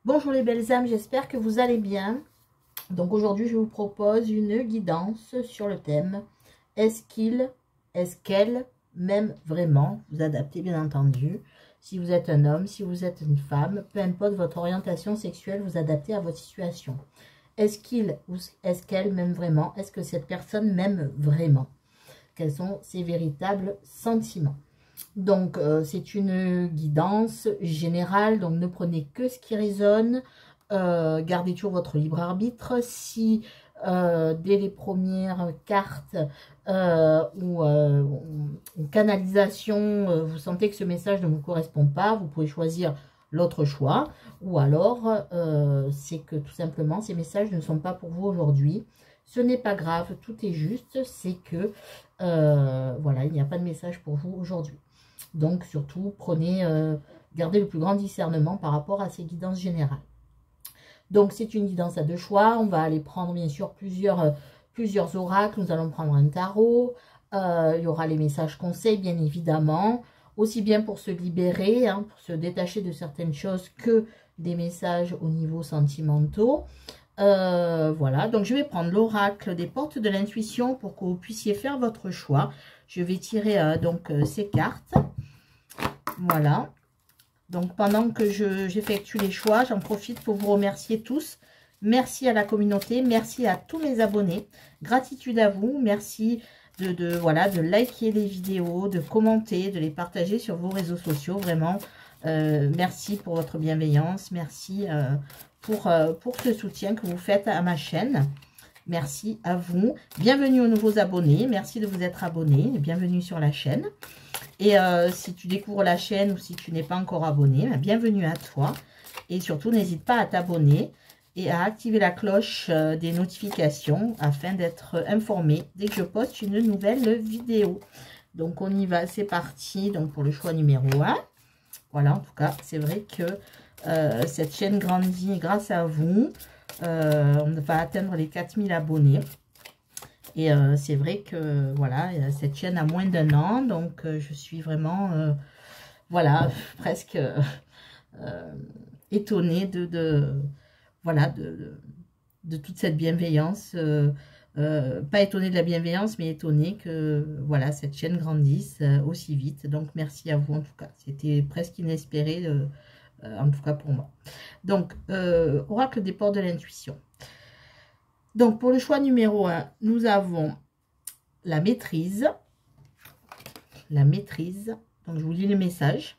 Bonjour les belles âmes, j'espère que vous allez bien. Donc aujourd'hui, je vous propose une guidance sur le thème « Est-ce qu'il, est-ce qu'elle m'aime vraiment ?» Vous adaptez bien entendu. Si vous êtes un homme, si vous êtes une femme, peu importe votre orientation sexuelle, vous adaptez à votre situation. Est-ce qu'il ou est-ce qu'elle m'aime vraiment? Est-ce que cette personne m'aime vraiment? Quels sont ses véritables sentiments? Donc, c'est une guidance générale, donc ne prenez que ce qui résonne, gardez toujours votre libre arbitre. Si dès les premières cartes ou canalisation, vous sentez que ce message ne vous correspond pas, vous pouvez choisir l'autre choix, ou alors c'est que tout simplement ces messages ne sont pas pour vous aujourd'hui. Ce n'est pas grave, tout est juste, c'est que voilà, il n'y a pas de message pour vous aujourd'hui. Donc surtout, gardez le plus grand discernement par rapport à ces guidances générales. Donc c'est une guidance à deux choix. On va aller prendre bien sûr plusieurs oracles. Nous allons prendre un tarot. Il y aura les messages conseils bien évidemment. Aussi bien pour se libérer, hein, pour se détacher de certaines choses que des messages au niveau sentimentaux. Voilà, donc je vais prendre l'oracle des portes de l'intuition pour que vous puissiez faire votre choix. Je vais tirer ces cartes. Voilà. Donc pendant que j'effectue les choix, j'en profite pour vous remercier tous. Merci à la communauté, merci à tous mes abonnés. Gratitude à vous, merci de liker les vidéos, de commenter, de les partager sur vos réseaux sociaux. Vraiment, merci pour votre bienveillance, merci pour ce soutien que vous faites à ma chaîne. Merci à vous. Bienvenue aux nouveaux abonnés. Merci de vous être abonnés. Bienvenue sur la chaîne. Et si tu découvres la chaîne ou si tu n'es pas encore abonné, bienvenue à toi. Et surtout, n'hésite pas à t'abonner et à activer la cloche des notifications afin d'être informé dès que je poste une nouvelle vidéo. Donc, on y va. C'est parti. Donc, pour le choix numéro 1. Voilà, en tout cas, c'est vrai que cette chaîne grandit grâce à vous. On va atteindre les 4000 abonnés. Et c'est vrai que, voilà, cette chaîne a moins d'1 an. Donc, je suis vraiment, voilà, presque étonnée de toute cette bienveillance. Pas étonnée de la bienveillance, mais étonnée que, voilà, cette chaîne grandisse aussi vite. Donc, merci à vous, en tout cas. C'était presque inespéré, en tout cas pour moi. Donc, oracle des portes de l'intuition. Donc, pour le choix numéro 1, nous avons la maîtrise. La maîtrise. Donc, je vous lis le message.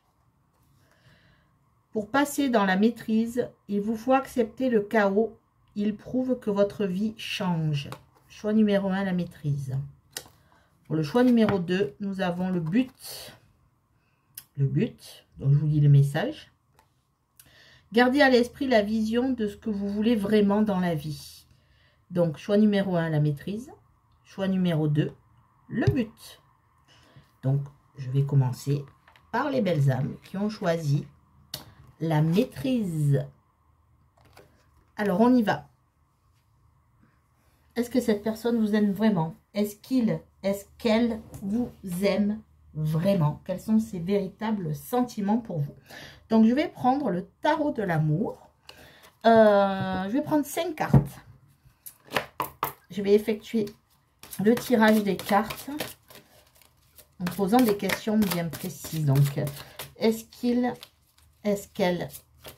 Pour passer dans la maîtrise, il vous faut accepter le chaos. Il prouve que votre vie change. Choix numéro 1, la maîtrise. Pour le choix numéro 2, nous avons le but. Le but. Donc, je vous lis le message. Gardez à l'esprit la vision de ce que vous voulez vraiment dans la vie. Donc, choix numéro 1, la maîtrise. Choix numéro 2, le but. Donc, je vais commencer par les belles âmes qui ont choisi la maîtrise. Alors, on y va. Est-ce que cette personne vous aime vraiment? Est-ce qu'il, est-ce qu'elle vous aime vraiment? Quels sont ses véritables sentiments pour vous? Donc, je vais prendre le tarot de l'amour. Je vais prendre 5 cartes. Je vais effectuer le tirage des cartes en posant des questions bien précises. Donc, est-ce qu'il, est-ce qu'elle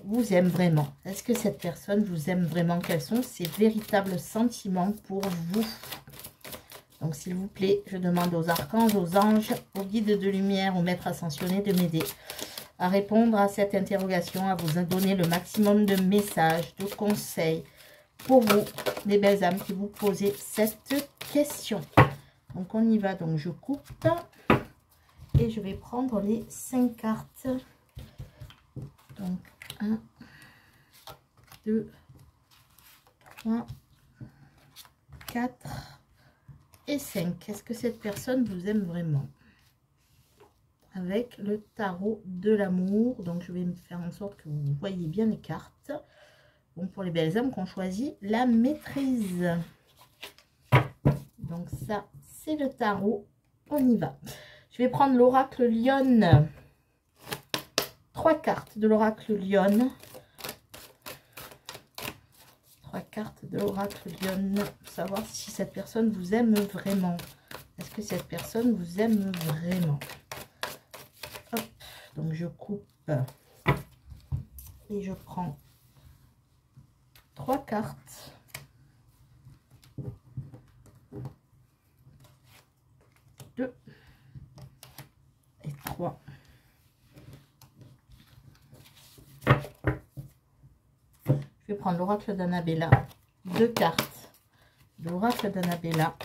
vous aime vraiment? Est-ce que cette personne vous aime vraiment? Quels sont ses véritables sentiments pour vous? Donc, s'il vous plaît, je demande aux archanges, aux anges, aux guides de lumière, aux maîtres ascensionnés de m'aider à répondre à cette interrogation, à vous donner le maximum de messages, de conseils pour vous, les belles âmes qui vous posez cette question. Donc, on y va. Donc, je coupe et je vais prendre les 5 cartes. Donc, 1, 2, 3, 4 et 5. Est-ce que cette personne vous aime vraiment? Avec le tarot de l'amour. Donc, je vais me faire en sorte que vous voyez bien les cartes. Bon, pour les belles âmes qui ont choisi la maîtrise. Donc, ça, c'est le tarot. On y va. Je vais prendre l'oracle Lionne. 3 cartes de l'oracle Lionne. cartes de l'oracle Lyon, pour savoir si cette personne vous aime vraiment. Est-ce que cette personne vous aime vraiment? Hop, donc je coupe et je prends 3 cartes. Deux et 3. Je vais prendre l'oracle d'Annabella. 2 cartes de l'oracle d'Annabella.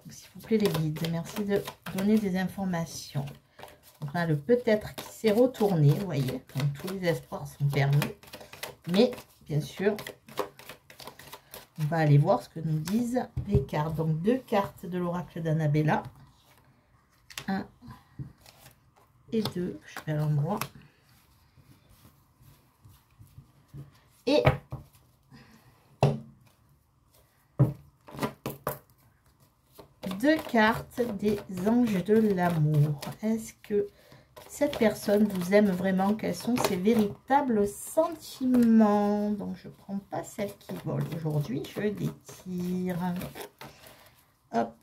S'il vous plaît les guides, merci de donner des informations. Donc on a le peut-être qui s'est retourné, vous voyez, donc tous les espoirs sont permis. Mais bien sûr, on va aller voir ce que nous disent les cartes. Donc 2 cartes de l'oracle d'Annabella. 1 et 2, je fais à l'endroit. Et deux cartes des anges de l'amour. Est-ce que cette personne vous aime vraiment? Quels sont ses véritables sentiments? Donc je prends pas celle qui vole aujourd'hui, je les tire. Hop.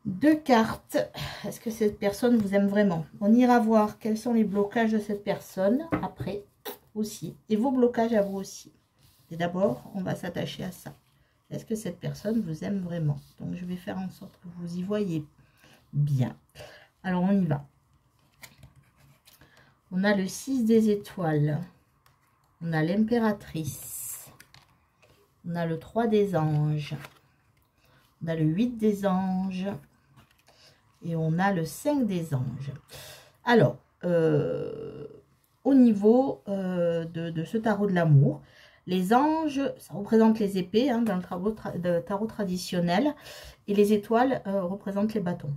Deux cartes. Est-ce que cette personne vous aime vraiment? On ira voir quels sont les blocages de cette personne après aussi. Et vos blocages à vous aussi. Et d'abord, on va s'attacher à ça. Est-ce que cette personne vous aime vraiment? Donc, je vais faire en sorte que vous y voyez bien. Alors, on y va. On a le 6 des étoiles. On a l'impératrice. On a le 3 des anges. On a le 8 des anges. Et on a le 5 des anges. Alors, au niveau de ce tarot de l'amour, les anges, ça représente les épées hein, dans le tarot traditionnel. Et les étoiles représentent les bâtons.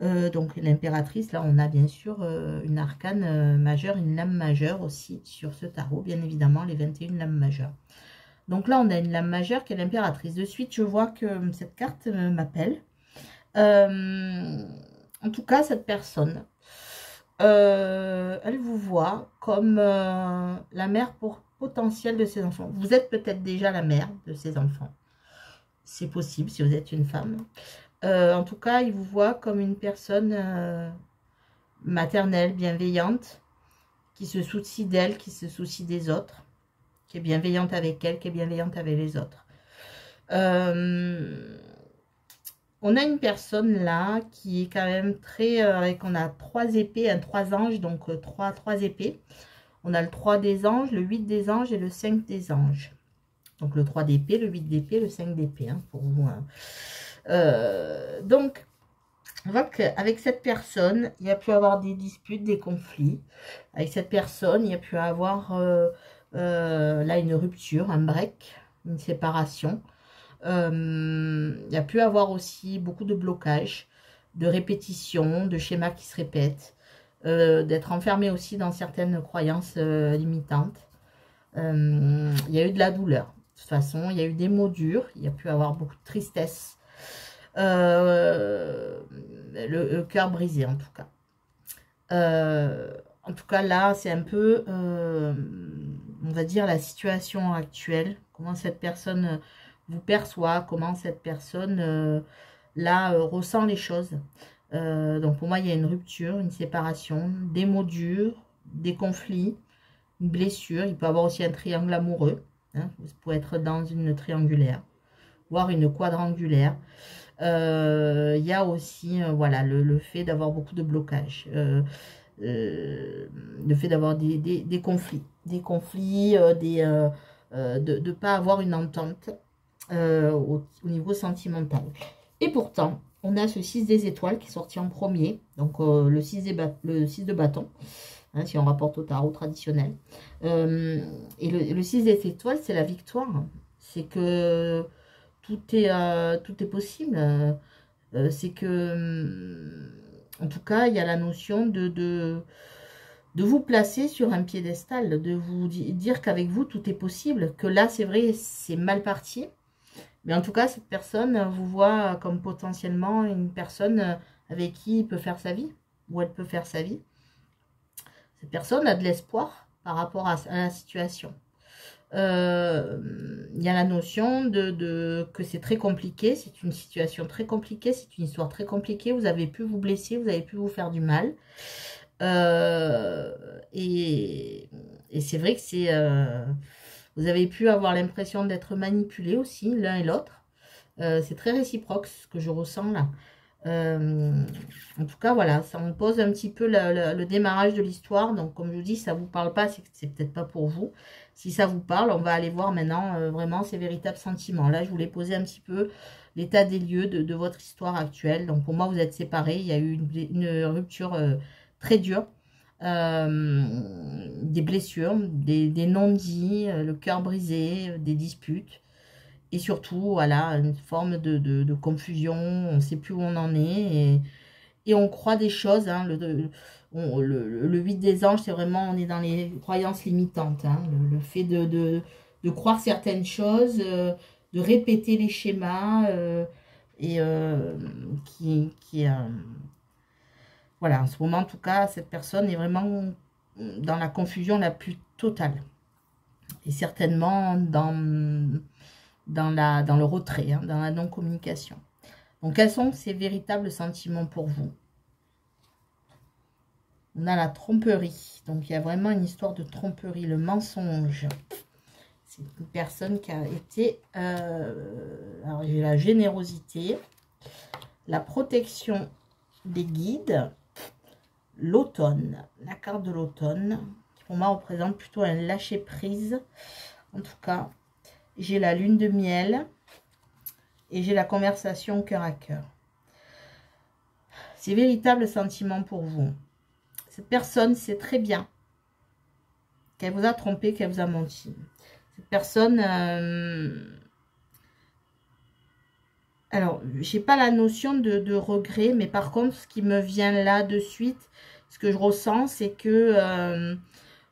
Donc l'impératrice, là on a bien sûr une arcane majeure, une lame majeure aussi sur ce tarot. Bien évidemment les 21 lames majeures. Donc là on a une lame majeure qui est l'impératrice. De suite je vois que cette carte m'appelle. En tout cas, cette personne, elle vous voit comme la mère potentielle de ses enfants. Vous êtes peut-être déjà la mère de ses enfants. C'est possible si vous êtes une femme. En tout cas, il vous voit comme une personne maternelle, bienveillante, qui se soucie d'elle, qui se soucie des autres, qui est bienveillante avec elle, qui est bienveillante avec les autres. On a une personne là qui est quand même très... on a 3 épées, 3 anges, donc 3 épées. On a le 3 des anges, le 8 des anges et le 5 des anges. Donc le 3 d'épée, le 8 d'épée, le 5 d'épée, hein, pour vous. Hein. Donc, on voit qu'avec cette personne, il y a pu avoir des disputes, des conflits. Avec cette personne, il y a pu avoir là une rupture, un break, une séparation. Il y a pu avoir aussi beaucoup de blocages, de répétitions, de schémas qui se répètent, d'être enfermé aussi dans certaines croyances limitantes. Il y a eu de la douleur. De toute façon, il y a eu des mots durs, il y a pu avoir beaucoup de tristesse, le cœur brisé en tout cas. En tout cas, là, c'est un peu, on va dire, la situation actuelle, comment cette personne vous perçoit, comment cette personne là ressent les choses. Donc pour moi il y a une rupture, une séparation, des mots durs, des conflits, une blessure. Il peut y avoir aussi un triangle amoureux, hein. Vous pouvez être dans une triangulaire, voire une quadrangulaire. Il y a aussi voilà le fait d'avoir beaucoup de blocages, le fait d'avoir des conflits, de ne pas avoir une entente au niveau sentimental. Et pourtant, on a ce 6 des étoiles qui est sorti en premier, donc le 6 de bâton, hein, si on rapporte au tarot traditionnel. Et le 6 des étoiles, c'est la victoire. C'est que tout est possible. C'est que, en tout cas, il y a la notion de vous placer sur un piédestal, de vous dire qu'avec vous, tout est possible. Que là, c'est vrai, c'est mal parti. Mais en tout cas, cette personne vous voit comme potentiellement une personne avec qui il peut faire sa vie, ou elle peut faire sa vie. Cette personne a de l'espoir par rapport à la situation. Il y a la notion que c'est très compliqué, c'est une situation très compliquée, c'est une histoire très compliquée, vous avez pu vous blesser, vous avez pu vous faire du mal. Et c'est vrai que c'est... vous avez pu avoir l'impression d'être manipulé aussi, l'un et l'autre. C'est très réciproque ce que je ressens là. En tout cas, voilà, ça me pose un petit peu le démarrage de l'histoire. Donc, comme je vous dis, si ça ne vous parle pas, c'est peut-être pas pour vous. Si ça vous parle, on va aller voir maintenant vraiment ces véritables sentiments. Là, je voulais poser un petit peu l'état des lieux de votre histoire actuelle. Donc, pour moi, vous êtes séparés. Il y a eu une rupture très dure. Des blessures, des non-dits, le cœur brisé, des disputes. Et surtout, voilà, une forme de confusion, on ne sait plus où on en est, et on croit des choses, hein, le 8 des anges, c'est vraiment, on est dans les croyances limitantes, hein, le fait de croire certaines choses, de répéter les schémas, voilà, en ce moment, en tout cas, cette personne est vraiment dans la confusion la plus totale, et certainement dans le retrait, hein, dans la non-communication. Donc, quels sont ces véritables sentiments pour vous? On a la tromperie. Donc, il y a vraiment une histoire de tromperie, le mensonge. C'est une personne qui a été... alors, j'ai la générosité, la protection des guides, l'automne, la carte de l'automne, qui pour moi représente plutôt un lâcher-prise. En tout cas, j'ai la lune de miel et j'ai la conversation cœur à cœur. Ces véritables sentiments pour vous. Cette personne sait très bien qu'elle vous a trompé, qu'elle vous a menti. Cette personne... alors, j'ai pas la notion de regret, mais par contre, ce qui me vient là de suite, ce que je ressens, c'est que...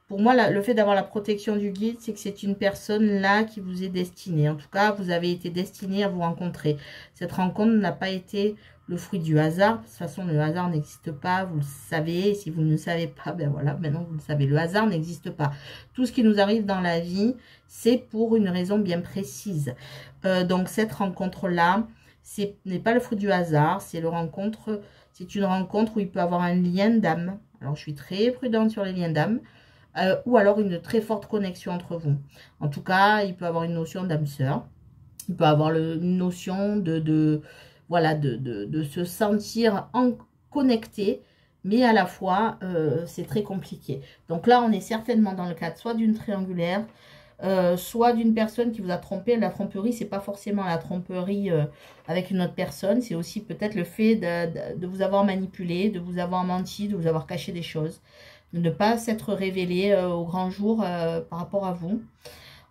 pour moi, le fait d'avoir la protection du guide, c'est que c'est une personne là qui vous est destinée. En tout cas, vous avez été destiné à vous rencontrer. Cette rencontre n'a pas été le fruit du hasard. De toute façon, le hasard n'existe pas, vous le savez. Et si vous ne le savez pas, ben voilà, maintenant vous le savez. Le hasard n'existe pas. Tout ce qui nous arrive dans la vie, c'est pour une raison bien précise. Donc, cette rencontre-là, ce n'est pas le fruit du hasard. C'est une rencontre où il peut avoir un lien d'âme. Alors, je suis très prudente sur les liens d'âme. Ou alors une très forte connexion entre vous. En tout cas, il peut avoir une notion d'âme sœur. Il peut avoir une notion voilà, de se sentir connecté, mais à la fois, c'est très compliqué. Donc là, on est certainement dans le cadre soit d'une triangulaire, soit d'une personne qui vous a trompé. La tromperie, c'est pas forcément la tromperie avec une autre personne. C'est aussi peut-être le fait de vous avoir manipulé, de vous avoir menti, de vous avoir caché des choses, de ne pas s'être révélé au grand jour par rapport à vous.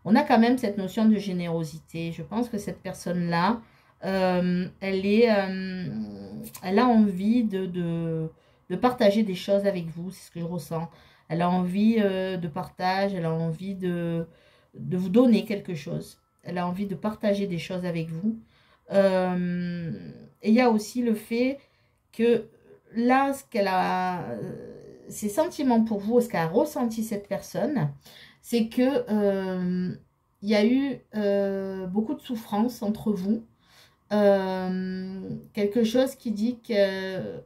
On a quand même cette notion de générosité. Je pense que cette personne-là, elle a envie de partager des choses avec vous. C'est ce que je ressens. Elle a envie de partage, elle a envie de vous donner quelque chose. Elle a envie de partager des choses avec vous. Et il y a aussi le fait que là, ce qu'elle a... ses sentiments pour vous, ce qu'a ressenti cette personne, c'est que il y a eu beaucoup de souffrance entre vous. Quelque chose qui dit que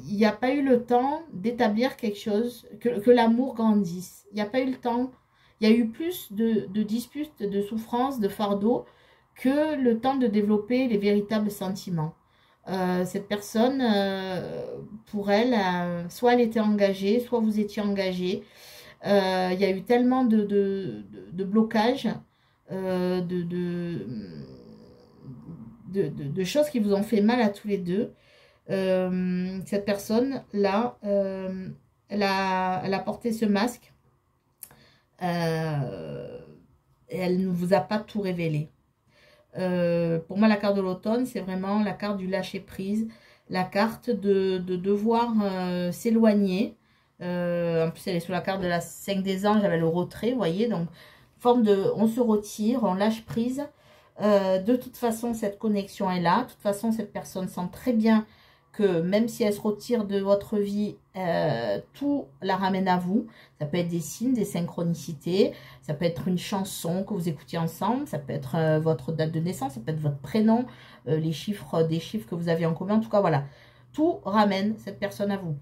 il n'y a pas eu le temps d'établir quelque chose, que l'amour grandisse. Il n'y a pas eu le temps. Il y a eu plus de disputes, de souffrances, de fardeaux, que le temps de développer les véritables sentiments. Cette personne, pour elle, soit elle était engagée, soit vous étiez engagé. Il y a eu tellement de blocages, de choses qui vous ont fait mal à tous les deux. Cette personne-là, elle a porté ce masque. Et elle ne vous a pas tout révélé. Pour moi, la carte de l'automne, c'est vraiment la carte du lâcher-prise, la carte de devoir s'éloigner. En plus, elle est sur la carte de la 5 des anges, avec le retrait, vous voyez. Donc, forme de, on se retire, on lâche prise. De toute façon, cette connexion est là. De toute façon, cette personne sent très bien que même si elle se retire de votre vie, tout la ramène à vous. Ça peut être des signes, des synchronicités, ça peut être une chanson que vous écoutiez ensemble, ça peut être votre date de naissance, ça peut être votre prénom, les chiffres, des chiffres que vous avez en commun. En tout cas, voilà, tout ramène cette personne à vous.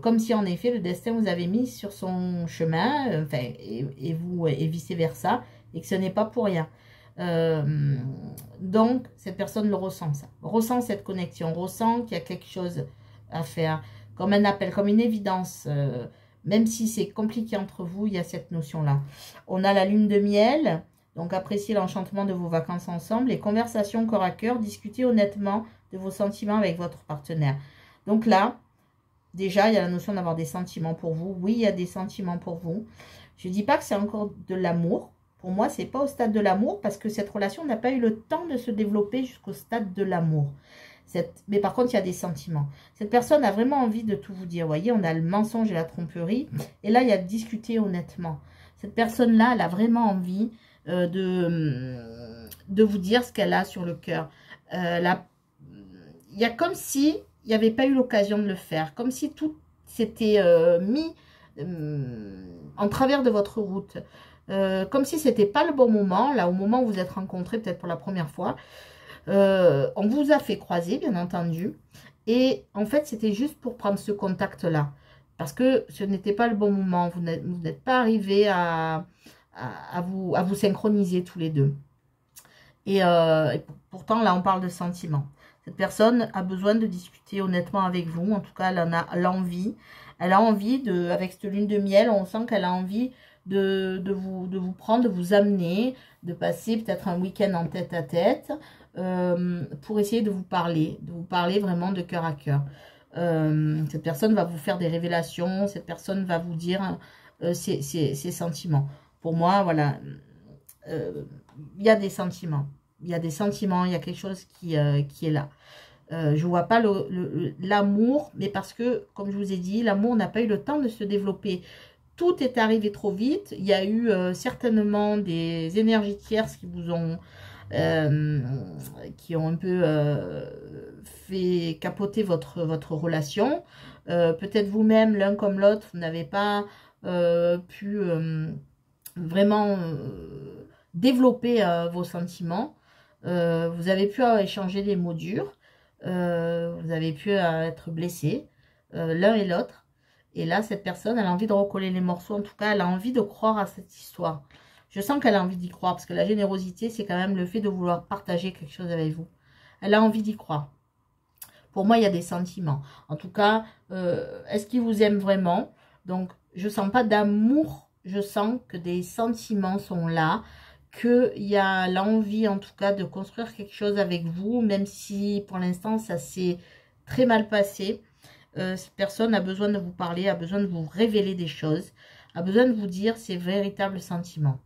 Comme si en effet le destin vous avait mis sur son chemin, enfin, et vice-versa, et que ce n'est pas pour rien. Donc, cette personne le ressent, ça. Ressent cette connexion, ressent qu'il y a quelque chose à faire, comme un appel, comme une évidence. Même si c'est compliqué entre vous, il y a cette notion-là. On a la lune de miel, donc appréciez l'enchantement de vos vacances ensemble. Les conversations corps à cœur, discutez honnêtement de vos sentiments avec votre partenaire. Donc là, déjà, il y a la notion d'avoir des sentiments pour vous. Oui, il y a des sentiments pour vous. Je ne dis pas que c'est encore de l'amour. Pour moi, ce n'est pas au stade de l'amour parce que cette relation n'a pas eu le temps de se développer jusqu'au stade de l'amour. Mais par contre, il y a des sentiments. Cette personne a vraiment envie de tout vous dire. Vous voyez, on a le mensonge et la tromperie. Et là, il y a de discuter honnêtement. Cette personne-là, elle a vraiment envie de vous dire ce qu'elle a sur le cœur. Il y a comme si il n'y avait pas eu l'occasion de le faire. Comme si tout s'était mis en travers de votre route. Comme si c'était pas le bon moment, là au moment où vous êtes rencontrés, peut-être pour la première fois. On vous a fait croiser, bien entendu. Et en fait, c'était juste pour prendre ce contact-là. Parce que ce n'était pas le bon moment. Vous n'êtes pas arrivés à vous synchroniser tous les deux. Et pourtant, là, on parle de sentiments. Cette personne a besoin de discuter honnêtement avec vous. En tout cas, elle en a l'envie. Elle a envie, avec cette lune de miel, on sent qu'elle a envie de vous prendre, de vous amener, de passer peut-être un week-end en tête-à-tête pour essayer de vous parler vraiment de cœur à cœur. Cette personne va vous faire des révélations, cette personne va vous dire ses sentiments. Pour moi, voilà, il y a des sentiments. Il y a des sentiments, il y a quelque chose qui est là. Je ne vois pas l'amour, mais parce que, comme je vous ai dit, l'amour n'a pas eu le temps de se développer. Tout est arrivé trop vite. Il y a eu certainement des énergies tierces qui vous ont un peu fait capoter votre relation. Peut-être vous-même, l'un comme l'autre, vous n'avez pas pu vraiment développer vos sentiments. Vous avez pu échanger des mots durs. Vous avez pu être blessés, l'un et l'autre. Et là, cette personne, elle a envie de recoller les morceaux. En tout cas, elle a envie de croire à cette histoire. Je sens qu'elle a envie d'y croire. Parce que la générosité, c'est quand même le fait de vouloir partager quelque chose avec vous. Elle a envie d'y croire. Pour moi, il y a des sentiments. En tout cas, est-ce qu'il vous aime vraiment? Donc, je ne sens pas d'amour. Je sens que des sentiments sont là. Qu'il y a l'envie, en tout cas, de construire quelque chose avec vous. Même si, pour l'instant, ça s'est très mal passé. Cette personne a besoin de vous parler, a besoin de vous révéler des choses, a besoin de vous dire ses véritables sentiments.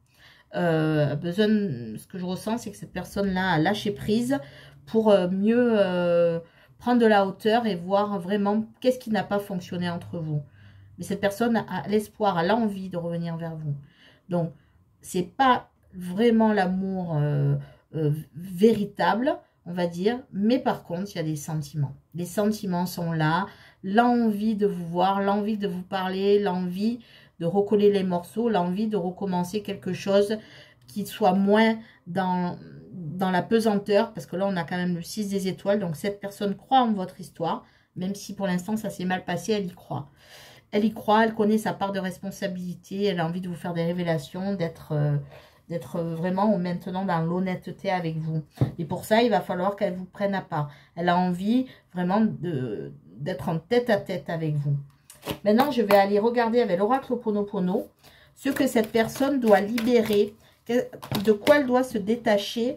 Ce que je ressens, c'est que cette personne-là a lâché prise pour mieux prendre de la hauteur et voir vraiment qu'est-ce qui n'a pas fonctionné entre vous. Mais cette personne a l'espoir, a l'envie de revenir vers vous. Donc, c'est pas vraiment l'amour véritable, on va dire, mais par contre, il y a des sentiments. Les sentiments sont là, l'envie de vous voir, l'envie de vous parler, l'envie de recoller les morceaux, l'envie de recommencer quelque chose qui soit moins dans la pesanteur, parce que là, on a quand même le 6 des étoiles, donc cette personne croit en votre histoire, même si pour l'instant, ça s'est mal passé, elle y croit. Elle y croit, elle connaît sa part de responsabilité, elle a envie de vous faire des révélations, d'être vraiment maintenant dans l'honnêteté avec vous. Et pour ça, il va falloir qu'elle vous prenne à part. Elle a envie vraiment d'être en tête-à-tête avec vous. Maintenant, je vais aller regarder avec l'oracle Ho'oponopono ce que cette personne doit libérer, de quoi elle doit se détacher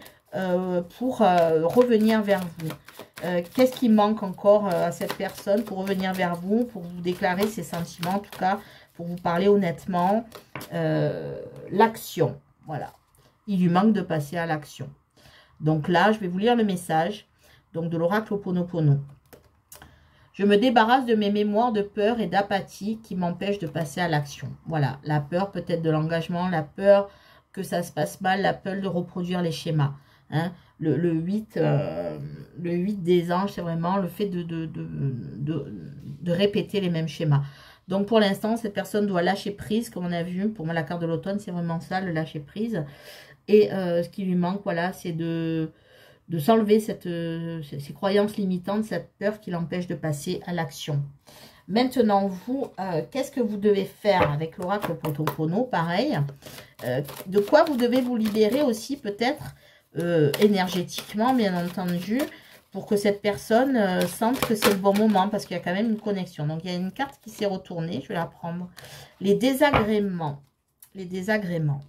pour revenir vers vous. Qu'est-ce qui manque encore à cette personne pour revenir vers vous, pour vous déclarer ses sentiments, en tout cas, pour vous parler honnêtement. L'action. Voilà, il lui manque de passer à l'action. Donc là, je vais vous lire le message donc de l'oracle Ho'oponopono. Je me débarrasse de mes mémoires de peur et d'apathie qui m'empêchent de passer à l'action. Voilà, la peur peut-être de l'engagement, la peur que ça se passe mal, la peur de reproduire les schémas. Hein. Le 8 des anges, c'est vraiment le fait de répéter les mêmes schémas. Donc, pour l'instant, cette personne doit lâcher prise, comme on a vu. Pour moi, la carte de l'automne, c'est vraiment ça, le lâcher prise. Et ce qui lui manque, voilà, c'est de s'enlever ces croyances limitantes, cette peur qui l'empêche de passer à l'action. Maintenant, vous, qu'est-ce que vous devez faire avec l'oracle Ho'oponopono? Pareil. De quoi vous devez vous libérer aussi, peut-être, énergétiquement, bien entendu, pour que cette personne sente que c'est le bon moment, parce qu'il y a quand même une connexion. Donc, il y a une carte qui s'est retournée, je vais la prendre. Les désagréments. Les désagréments.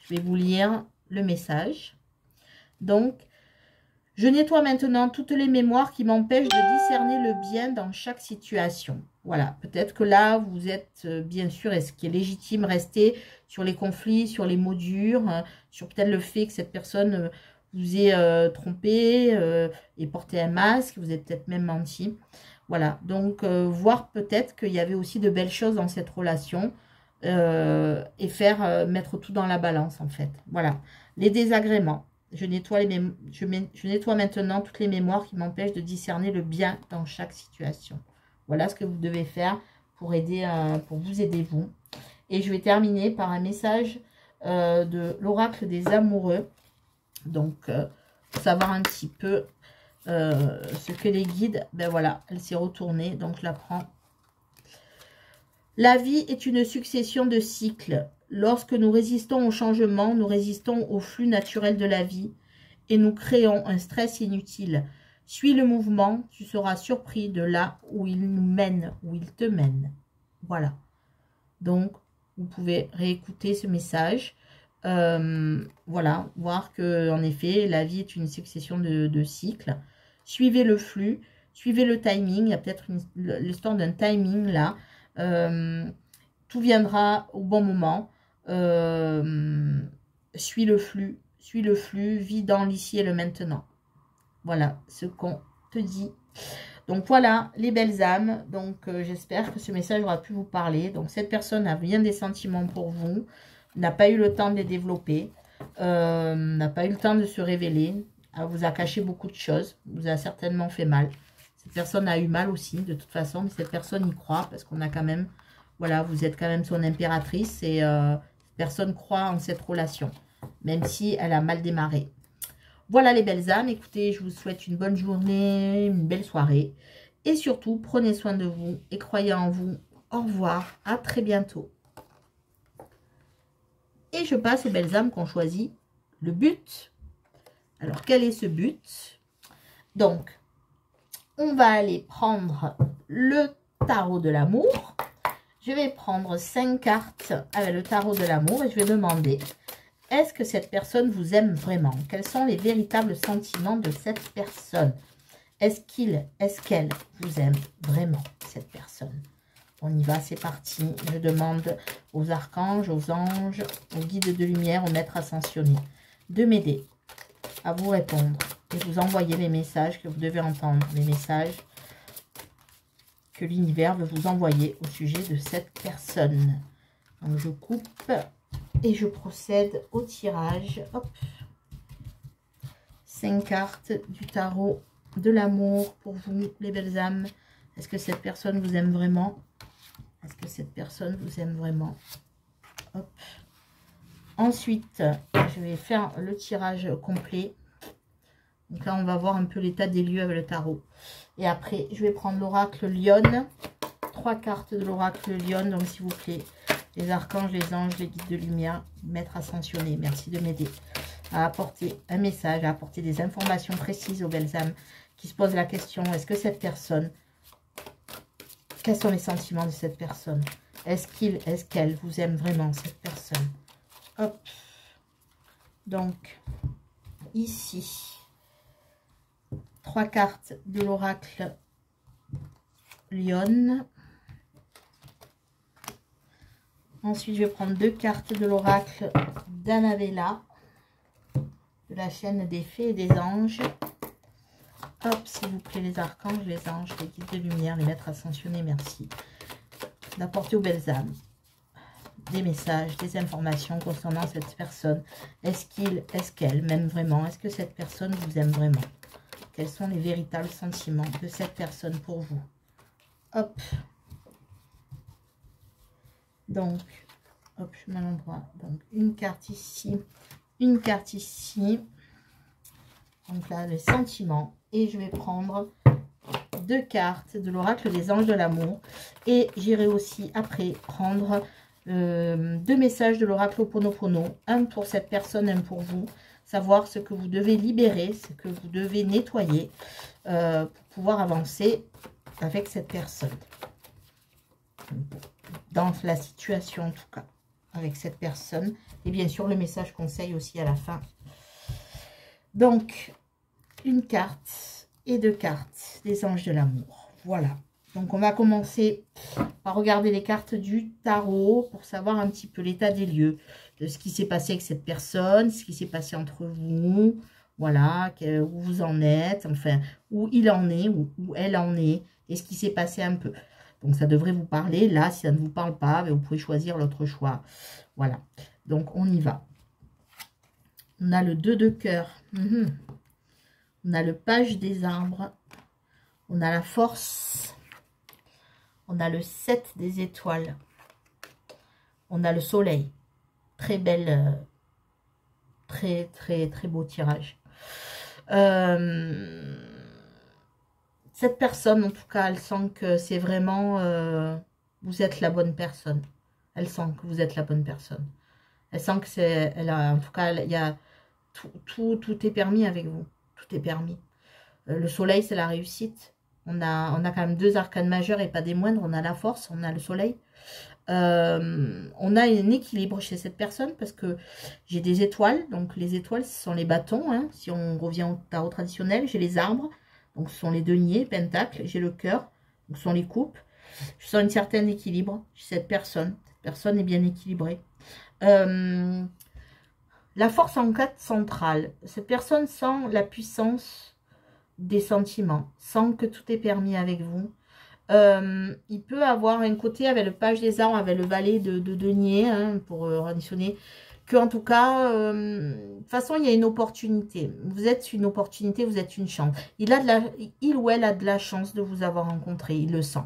Je vais vous lire le message. Donc, je nettoie maintenant toutes les mémoires qui m'empêchent de discerner le bien dans chaque situation. Voilà, peut-être que là, vous êtes bien sûr, et ce qui est légitime, rester sur les conflits, sur les mots durs, sur peut-être le fait que cette personne vous ait trompé et porté un masque, vous avez peut-être même menti. Voilà, donc voir peut-être qu'il y avait aussi de belles choses dans cette relation et faire mettre tout dans la balance en fait. Voilà, les désagréments. Je nettoie maintenant toutes les mémoires qui m'empêchent de discerner le bien dans chaque situation. Voilà ce que vous devez faire pour aider, pour vous aider vous. Et je vais terminer par un message de l'oracle des amoureux. Donc, pour savoir un petit peu ce que les guides... Ben voilà, elle s'est retournée, donc je la prends. La vie est une succession de cycles. Lorsque nous résistons au changement, nous résistons au flux naturel de la vie et nous créons un stress inutile. Suis le mouvement, tu seras surpris de là où il nous mène, où il te mène. Voilà. Donc, vous pouvez réécouter ce message. Voilà, voir que en effet, la vie est une succession de cycles. Suivez le flux, suivez le timing. Il y a peut-être l'histoire d'un timing là. Tout viendra au bon moment. Suis le flux, vis dans l'ici et le maintenant. Voilà ce qu'on te dit. Donc voilà les belles âmes. Donc j'espère que ce message aura pu vous parler. Donc cette personne a bien des sentiments pour vous, n'a pas eu le temps de les développer, n'a pas eu le temps de se révéler, elle vous a caché beaucoup de choses, vous a certainement fait mal. Cette personne a eu mal aussi de toute façon, mais cette personne y croit parce qu'on a quand même, voilà, vous êtes quand même son impératrice et cette personne croit en cette relation, même si elle a mal démarré. Voilà les belles âmes, écoutez, je vous souhaite une bonne journée, une belle soirée. Et surtout, prenez soin de vous et croyez en vous. Au revoir, à très bientôt. Et je passe aux belles âmes qui ont choisi le but. Alors, quel est ce but? Donc, on va aller prendre le tarot de l'amour. Je vais prendre 5 cartes avec le tarot de l'amour et je vais demander... Est-ce que cette personne vous aime vraiment? Quels sont les véritables sentiments de cette personne? Est-ce qu'elle vous aime vraiment, cette personne? On y va, c'est parti. Je demande aux archanges, aux anges, aux guides de lumière, aux maîtres ascensionnés de m'aider à vous répondre et vous envoyer les messages que vous devez entendre, les messages que l'univers veut vous envoyer au sujet de cette personne. Donc je coupe... Et je procède au tirage. Hop. 5 cartes du tarot de l'amour pour vous, les belles âmes. Est-ce que cette personne vous aime vraiment? Est-ce que cette personne vous aime vraiment? Hop. Ensuite, je vais faire le tirage complet. Donc là, on va voir un peu l'état des lieux avec le tarot. Et après, je vais prendre l'oracle Lionne. 3 cartes de l'oracle Lionne. Donc, s'il vous plaît... Les archanges, les anges, les guides de lumière, maîtres ascensionnés, merci de m'aider à apporter un message, à apporter des informations précises aux belles âmes qui se posent la question, est-ce que cette personne, quels sont les sentiments de cette personne? Est-ce qu'il, est-ce qu'elle vous aime vraiment, cette personne? Hop. Donc, ici, 3 cartes de l'oracle Lionne. Ensuite, je vais prendre 2 cartes de l'oracle d'Annabella, de la chaîne des fées et des anges. Hop, s'il vous plaît, les archanges, les anges, les guides de lumière, les maîtres ascensionnés, merci d'apporter aux belles âmes des messages, des informations concernant cette personne. Est-ce qu'il, est-ce qu'elle m'aime vraiment? Est-ce que cette personne vous aime vraiment? Quels sont les véritables sentiments de cette personne pour vous? Hop. Donc, hop, je mets à l'endroit. Donc, une carte ici, une carte ici. Donc là, les sentiments. Et je vais prendre 2 cartes de l'oracle des anges de l'amour. Et j'irai aussi après prendre 2 messages de l'oracle Ho'oponopono. Un pour cette personne, un pour vous. Savoir ce que vous devez libérer, ce que vous devez nettoyer pour pouvoir avancer avec cette personne. Dans la situation en tout cas, avec cette personne. Et bien sûr, le message conseil aussi à la fin. Donc, une carte et 2 cartes des anges de l'amour. Voilà. Donc, on va commencer par regarder les cartes du tarot pour savoir un petit peu l'état des lieux de ce qui s'est passé avec cette personne, ce qui s'est passé entre vous. Voilà, où vous en êtes, enfin, où il en est, où elle en est, et ce qui s'est passé un peu. Donc, ça devrait vous parler. Là, si ça ne vous parle pas, vous pouvez choisir l'autre choix. Voilà. Donc, on y va. On a le 2 de cœur. On a le page des arbres. On a la force. On a le 7 des étoiles. On a le soleil. Très belle, très beau tirage. Cette personne, en tout cas, elle sent que c'est vraiment... vous êtes la bonne personne. Elle sent que vous êtes la bonne personne. Elle sent que c'est... En tout cas, il y a... Tout est permis avec vous. Tout est permis. Le soleil, c'est la réussite. On a quand même 2 arcanes majeurs et pas des moindres. On a la force, on a le soleil. On a un équilibre chez cette personne parce que j'ai des étoiles. Donc, les étoiles, ce sont les bâtons. Hein, si on revient au tarot traditionnel, j'ai les arbres. Donc, ce sont les deniers, pentacles. J'ai le cœur. Donc, ce sont les coupes. Je sens un certain équilibre chez cette personne. Cette personne est bien équilibrée. La force en 4 centrale. Cette personne sent la puissance des sentiments. Sent que tout est permis avec vous. Il peut avoir un côté avec le page des arbres, avec le valet de denier, hein, pour additionner. Que en tout cas, de toute façon, il y a une opportunité. Vous êtes une opportunité, vous êtes une chance. Il ou elle a de la chance de vous avoir rencontré. Il le sent.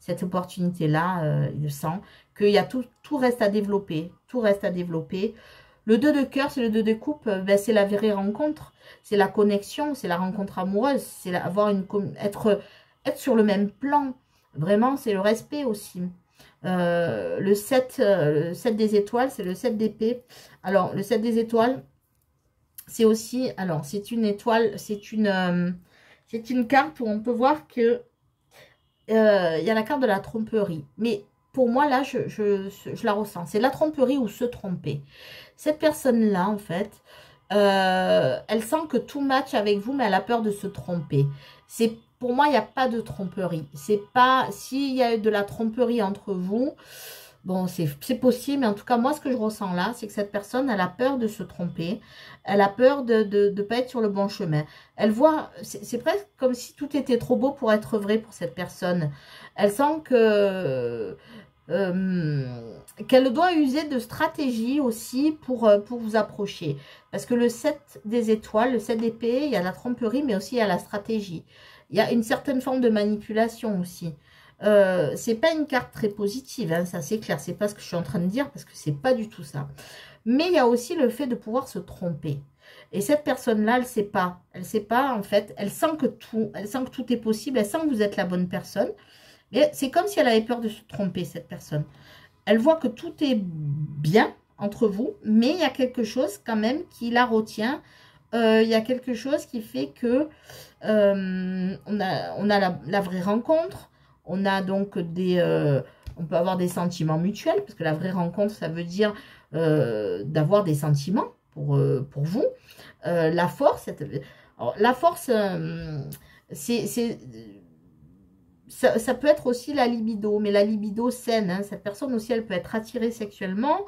Cette opportunité-là, il le sent. Qu'il y a tout reste à développer. Tout reste à développer. Le 2 de cœur, c'est le 2 de coupe, ben, c'est la vraie rencontre, c'est la connexion, c'est la rencontre amoureuse, c'est être sur le même plan. Vraiment, c'est le respect aussi. Le 7 des étoiles, c'est le 7 d'épée. Alors, le 7 des étoiles, c'est aussi, alors, c'est une étoile, c'est une carte où on peut voir que il y a la carte de la tromperie. Mais pour moi, là, je la ressens. C'est la tromperie ou se tromper. Cette personne-là, en fait, elle sent que tout match avec vous, mais elle a peur de se tromper. Pour moi, il n'y a pas de tromperie. C'est pas... S'il y a de la tromperie entre vous, bon, c'est possible. Mais en tout cas, moi, ce que je ressens là, c'est que cette personne, elle a peur de se tromper. Elle a peur de ne pas être sur le bon chemin. Elle voit... C'est presque comme si tout était trop beau pour être vrai pour cette personne. Elle sent que... qu'elle doit user de stratégie aussi pour vous approcher. Parce que le 7 des étoiles, le 7 d'épée, il y a la tromperie, mais aussi il y a la stratégie. Il y a une certaine forme de manipulation aussi. C'est pas une carte très positive, hein, ça c'est clair. C'est pas ce que je suis en train de dire, parce que c'est pas du tout ça. Mais il y a aussi le fait de pouvoir se tromper. Et cette personne-là, elle sait pas. Elle sait pas, en fait. Elle sent que tout est possible. Elle sent que vous êtes la bonne personne. Mais c'est comme si elle avait peur de se tromper, cette personne. Elle voit que tout est bien entre vous, mais il y a quelque chose quand même qui la retient. Il y a quelque chose qui fait que on a la vraie rencontre. On a donc on peut avoir des sentiments mutuels, parce que la vraie rencontre, ça veut dire d'avoir des sentiments pour vous. La force, alors, la force, ça peut être aussi la libido, mais la libido saine. Hein, cette personne aussi, elle peut être attirée sexuellement.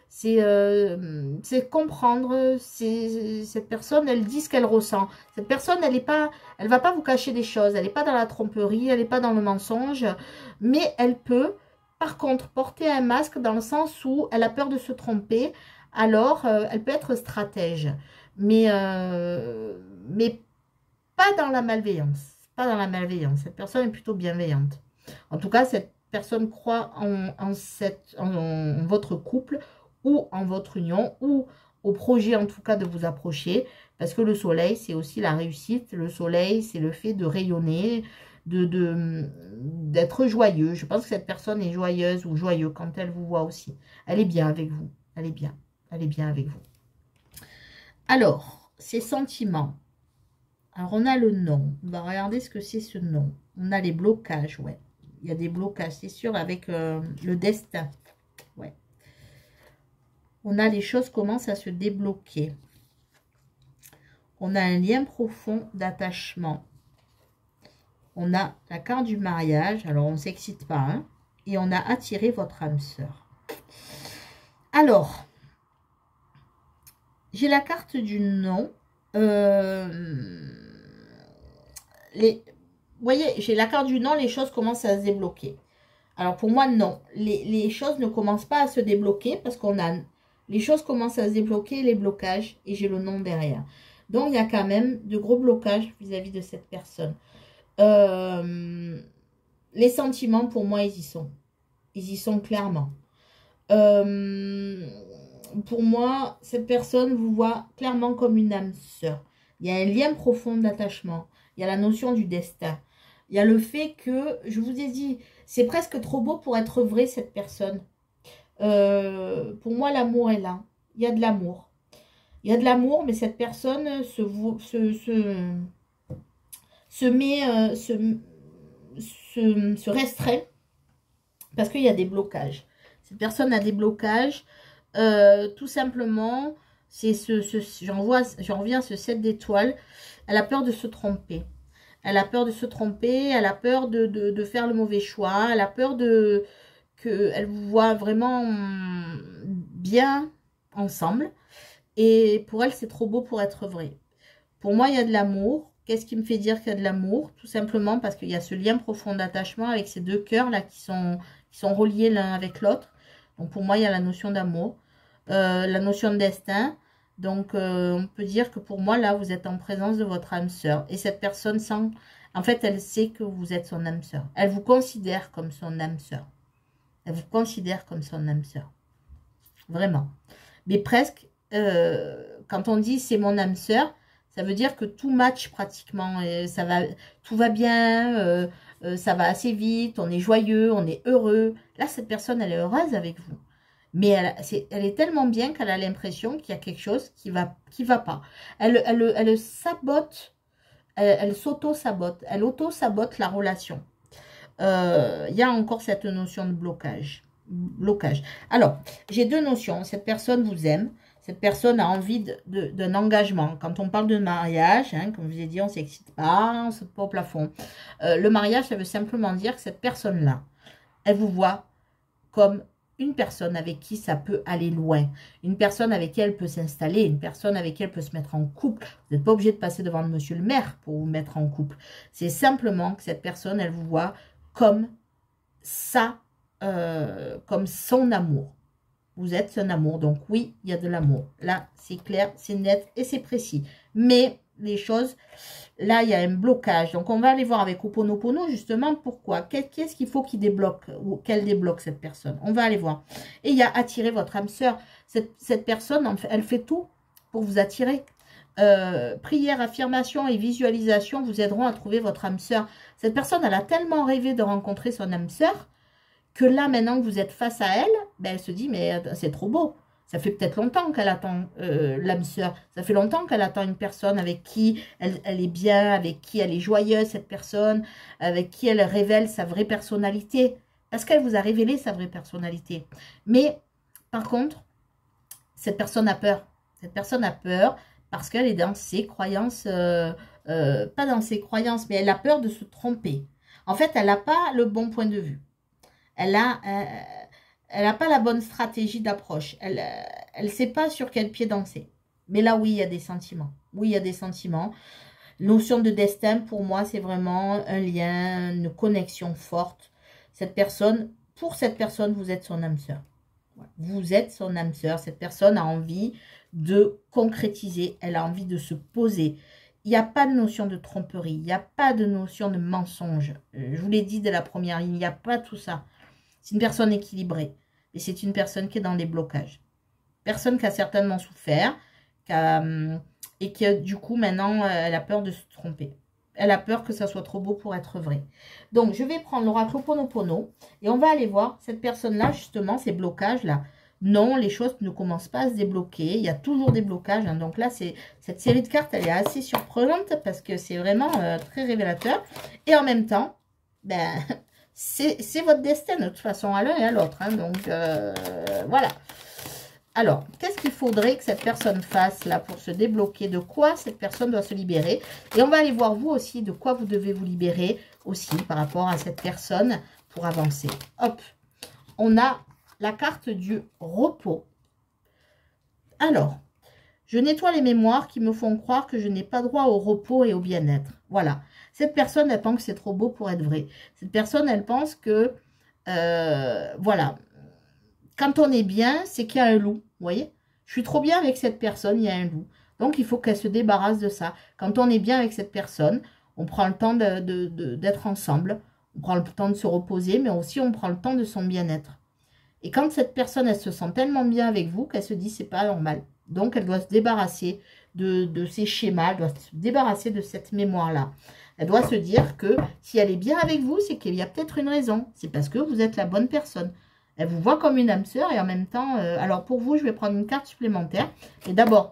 C'est comprendre. Cette personne, elle dit ce qu'elle ressent. Cette personne, elle va pas vous cacher des choses. Elle n'est pas dans la tromperie, elle n'est pas dans le mensonge. Mais elle peut par contre, porter un masque dans le sens où elle a peur de se tromper, alors elle peut être stratège, mais pas dans la malveillance. Pas dans la malveillance. Cette personne est plutôt bienveillante. En tout cas, cette personne croit en votre couple ou en votre union ou au projet en tout cas de vous approcher. Parce que le soleil, c'est aussi la réussite. Le soleil, c'est le fait de rayonner, d'être joyeux. Je pense que cette personne est joyeuse ou joyeux quand elle vous voit aussi. Elle est bien avec vous. Elle est bien. Elle est bien avec vous. Alors, ces sentiments. Alors, on a le nom. On va regarder ce que c'est ce nom. On a les blocages, ouais. Il y a des blocages, c'est sûr, avec le destin. Ouais. On a les choses commencent à se débloquer. On a un lien profond d'attachement. On a la carte du mariage. Alors, on ne s'excite pas, hein. Et on a attiré votre âme sœur. Alors, j'ai la carte du non. Vous voyez, j'ai la carte du non, les choses commencent à se débloquer. Alors pour moi, non. Les choses ne commencent pas à se débloquer parce qu'on a... Les choses commencent à se débloquer, les blocages, et j'ai le non derrière. Donc il y a quand même de gros blocages vis-à-vis de cette personne. Les sentiments, pour moi, ils y sont. Ils y sont clairement. Pour moi, cette personne vous voit clairement comme une âme sœur. Il y a un lien profond d'attachement. Il y a la notion du destin. Il y a le fait que, je vous ai dit, c'est presque trop beau pour être vrai, cette personne. Pour moi, l'amour est là. Il y a de l'amour. Il y a de l'amour, mais cette personne se restreint parce qu'il y a des blocages. Cette personne a des blocages. Tout simplement, j'en reviens à ce 7 d'étoiles. Elle a peur de se tromper. Elle a peur de se tromper. Elle a peur de faire le mauvais choix. Elle a peur qu'elle vous voit vraiment bien ensemble. Et pour elle, c'est trop beau pour être vrai. Pour moi, il y a de l'amour. Qu'est-ce qui me fait dire qu'il y a de l'amour? Tout simplement parce qu'il y a ce lien profond d'attachement avec ces deux cœurs là qui sont reliés l'un avec l'autre. Donc pour moi, il y a la notion d'amour, la notion de destin. Donc on peut dire que pour moi, là, vous êtes en présence de votre âme sœur. Et cette personne sent, en fait, elle sait que vous êtes son âme sœur. Elle vous considère comme son âme sœur. Elle vous considère comme son âme sœur. Vraiment. Mais presque, quand on dit c'est mon âme sœur, ça veut dire que tout match pratiquement. Et tout va bien, ça va assez vite, on est joyeux, on est heureux. Là, cette personne, elle est heureuse avec vous. Mais elle est tellement bien qu'elle a l'impression qu'il y a quelque chose qui va pas. Elle sabote, elle s'auto-sabote. Elle auto-sabote la relation. Il y a encore cette notion de blocage. Alors, j'ai deux notions. Cette personne vous aime. Cette personne a envie d'un engagement. Quand on parle de mariage, hein, comme je vous ai dit, on ne s'excite pas, on ne saute pas au plafond. Le mariage, ça veut simplement dire que cette personne-là, elle vous voit comme une personne avec qui ça peut aller loin. Une personne avec qui elle peut s'installer. Une personne avec qui elle peut se mettre en couple. Vous n'êtes pas obligé de passer devant le monsieur le maire pour vous mettre en couple. C'est simplement que cette personne, elle vous voit comme ça, comme son amour. Vous êtes son amour. Donc oui, il y a de l'amour. Là, c'est clair, c'est net et c'est précis. Mais les choses, là, il y a un blocage. Donc on va aller voir avec Ho'oponopono justement pourquoi. Qu'est-ce qu'il faut qu'il débloque ou qu'elle débloque cette personne. On va aller voir. Et il y a attirer votre âme sœur. Cette personne, elle fait tout pour vous attirer. Prière, affirmation et visualisation vous aideront à trouver votre âme sœur. Cette personne, elle a tellement rêvé de rencontrer son âme sœur que là, maintenant que vous êtes face à elle, ben, elle se dit, mais c'est trop beau. Ça fait peut-être longtemps qu'elle attend l'âme sœur. Ça fait longtemps qu'elle attend une personne avec qui elle est bien, avec qui elle est joyeuse, cette personne, avec qui elle révèle sa vraie personnalité. Parce qu'elle vous a révélé sa vraie personnalité. Mais, par contre, cette personne a peur. Cette personne a peur parce qu'elle est dans ses croyances, pas dans ses croyances, mais elle a peur de se tromper. En fait, elle n'a pas le bon point de vue. Elle n'a pas la bonne stratégie d'approche. Elle ne sait pas sur quel pied danser. Mais là, oui, il y a des sentiments. Oui, il y a des sentiments. Notion de destin, pour moi, c'est vraiment un lien, une connexion forte. Cette personne, pour cette personne, vous êtes son âme sœur. Vous êtes son âme sœur. Cette personne a envie de concrétiser. Elle a envie de se poser. Il n'y a pas de notion de tromperie. Il n'y a pas de notion de mensonge. Je vous l'ai dit dès la première ligne. Il n'y a pas tout ça. C'est une personne équilibrée. Et c'est une personne qui est dans les blocages. Personne qui a certainement souffert. Et qui, du coup, maintenant, elle a peur de se tromper. Elle a peur que ça soit trop beau pour être vrai. Donc, je vais prendre l'oracle Ho'oponopono et on va aller voir cette personne-là, justement, ces blocages-là. Non, les choses ne commencent pas à se débloquer. Il y a toujours des blocages. Hein. Donc là, cette série de cartes, elle est assez surprenante parce que c'est vraiment très révélateur. Et en même temps, ben, c'est votre destin de toute façon à l'un et à l'autre. Hein. Donc, voilà. Alors, qu'est-ce qu'il faudrait que cette personne fasse là pour se débloquer? De quoi cette personne doit se libérer? Et on va aller voir vous aussi de quoi vous devez vous libérer aussi par rapport à cette personne pour avancer. Hop, on a la carte du repos. Alors, je nettoie les mémoires qui me font croire que je n'ai pas droit au repos et au bien-être. Voilà, cette personne, elle pense que c'est trop beau pour être vrai. Cette personne, elle pense que, voilà, quand on est bien, c'est qu'il y a un loup. Vous voyez, je suis trop bien avec cette personne, il y a un loup. Donc, il faut qu'elle se débarrasse de ça. Quand on est bien avec cette personne, on prend le temps d'être ensemble. On prend le temps de se reposer, mais aussi on prend le temps de son bien-être. Et quand cette personne, elle se sent tellement bien avec vous qu'elle se dit, c'est pas normal. Donc, elle doit se débarrasser de ces schémas, elle doit se débarrasser de cette mémoire-là. Elle doit se dire que si elle est bien avec vous, c'est qu'il y a peut-être une raison. C'est parce que vous êtes la bonne personne. Elle vous voit comme une âme sœur et en même temps... alors pour vous, je vais prendre une carte supplémentaire. Et d'abord,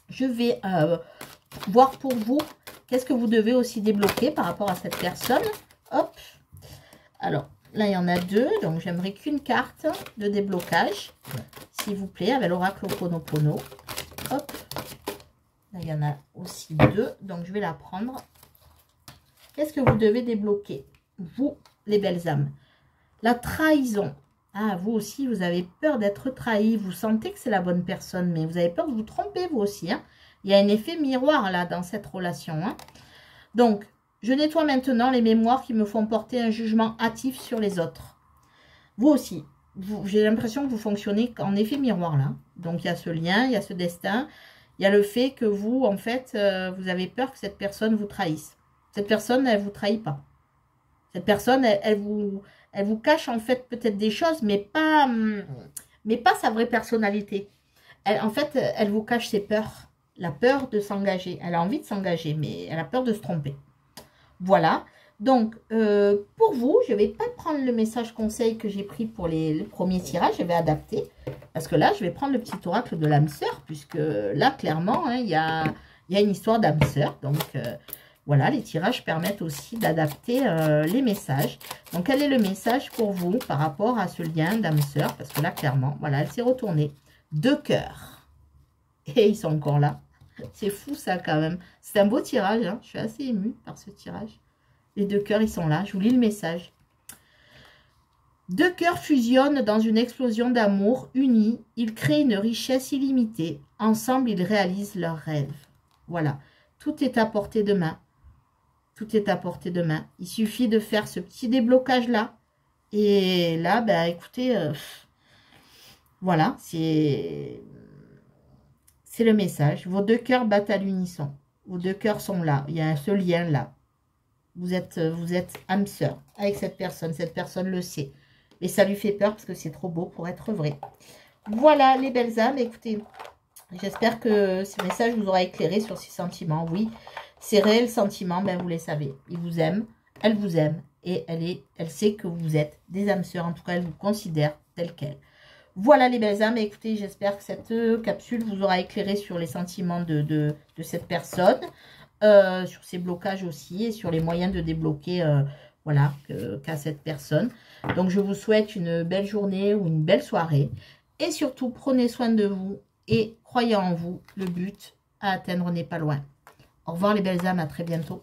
je vais voir pour vous qu'est-ce que vous devez aussi débloquer par rapport à cette personne. Hop. Alors, là, il y en a deux. Donc, j'aimerais qu'une carte de déblocage, s'il vous plaît, avec l'oracle Ho'oponopono. Hop. Là, il y en a aussi deux. Donc, je vais la prendre. Qu'est-ce que vous devez débloquer, vous, les belles âmes? La trahison. Ah, vous aussi, vous avez peur d'être trahi. Vous sentez que c'est la bonne personne, mais vous avez peur de vous tromper, vous aussi. Hein. Il y a un effet miroir, là, dans cette relation. Hein. Donc, je nettoie maintenant les mémoires qui me font porter un jugement hâtif sur les autres. Vous aussi. J'ai l'impression que vous fonctionnez en effet miroir, là. Donc, il y a ce lien, il y a ce destin. Il y a le fait que vous, en fait, vous avez peur que cette personne vous trahisse. Cette personne, elle ne vous trahit pas. Cette personne, elle vous cache en fait peut-être des choses, mais pas sa vraie personnalité. En fait, elle vous cache ses peurs. La peur de s'engager. Elle a envie de s'engager, mais elle a peur de se tromper. Voilà. Donc, pour vous, je ne vais pas prendre le message conseil que j'ai pris pour les premiers tirages. Je vais adapter. Parce que là, je vais prendre le petit oracle de l'âme sœur. Puisque là, clairement, hein, il y a une histoire d'âme sœur. Donc... voilà, les tirages permettent aussi d'adapter les messages. Donc, quel est le message pour vous par rapport à ce lien d'âme sœur? Parce que là, clairement, voilà, elle s'est retournée. 2 cœurs. Et ils sont encore là. C'est fou, ça, quand même. C'est un beau tirage. Hein. Je suis assez émue par ce tirage. Les 2 cœurs, ils sont là. Je vous lis le message. 2 cœurs fusionnent dans une explosion d'amour. Unis, ils créent une richesse illimitée. Ensemble, ils réalisent leurs rêves. Voilà. Tout est à portée de main. Tout est à portée de main. Il suffit de faire ce petit déblocage-là. Et là, ben, écoutez, voilà, c'est le message. Vos 2 cœurs battent à l'unisson. Vos 2 cœurs sont là. Il y a ce lien-là. Vous êtes âme sœur avec cette personne. Cette personne le sait. Et ça lui fait peur parce que c'est trop beau pour être vrai. Voilà, les belles âmes. Écoutez, j'espère que ce message vous aura éclairé sur ces sentiments. Oui. Ces réels sentiments, ben vous les savez. Il vous aime, elle vous aime. Et elle sait que vous êtes des âmes sœurs. En tout cas, elle vous considère telle qu'elle. Voilà les belles âmes. Écoutez, j'espère que cette capsule vous aura éclairé sur les sentiments de cette personne. Sur ses blocages aussi. Et sur les moyens de débloquer voilà, qu'a cette personne. Donc, je vous souhaite une belle journée ou une belle soirée. Et surtout, prenez soin de vous. Et croyez en vous. Le but à atteindre n'est pas loin. Au revoir les belles âmes, à très bientôt.